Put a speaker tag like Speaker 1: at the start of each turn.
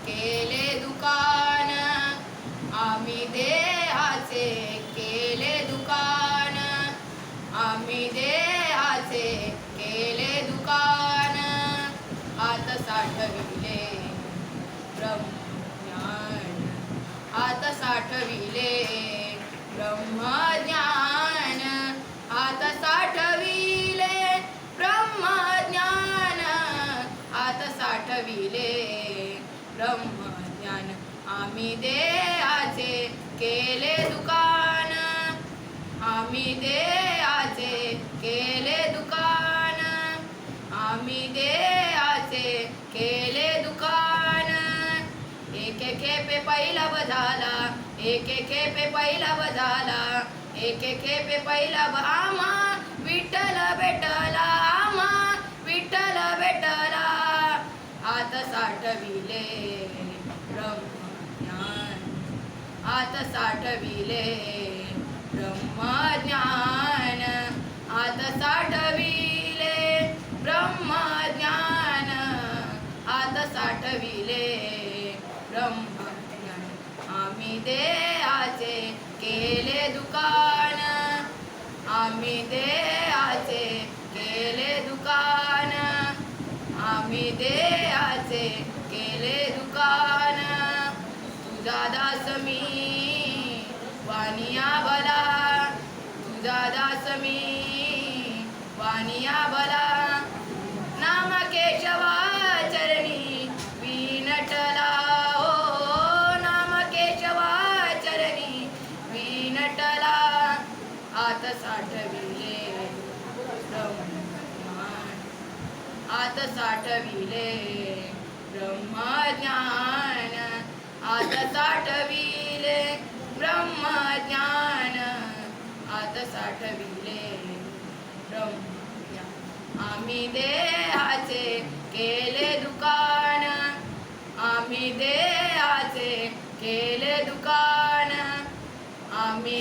Speaker 1: केले दुकान, आम्ही देहाचे केले दुकान, आम्ही देहाचे केले दुकान. आत साठविले ब्रह्मज्ञान, आत साठविले ब्रह्मज्ञान, आत साठविले ब्रह्मज्ञान, आत साठविले ब्रह्मज्ञान. आम्ही देहाचे केले दुकान, आम्ही देहाचे केले दुकान, आम्ही देहाचे केले दुकान. एक खेपे पहिला बझाला, एक खेपे पहिला बझाला, एक खेपे पहिला आम्हा विठ्ठल भेटला, आम्हा विठ्ठल भेटला. आत साठविले ब्रह्मज्ञान, आत साठविले ब्रह्मज्ञान, आत साठविले ब्रह्मज्ञान, आत साठविले ब्रह्मज्ञान. आम्ही देहाचे केले दुकान, आम्ही देहाचे केले दुकान, आम्ही देहाचे केले दुकान. तुझा दास मी वानिया भला, तुझा दास मी वानिया भला. नाम केशवा चरणी विनटला, हो नाम केशवा चरणी विनटला. आत साठविले ब्रह्मज्ञान, आत साठविले ब्रह्मज्ञान, आत साठविले ब्रह्मज्ञान, आत साठविले ब्रह्मज्ञान. आम्ही देहाचे केले दुकान, आम्ही देहाचे केले दुकान, आम्ही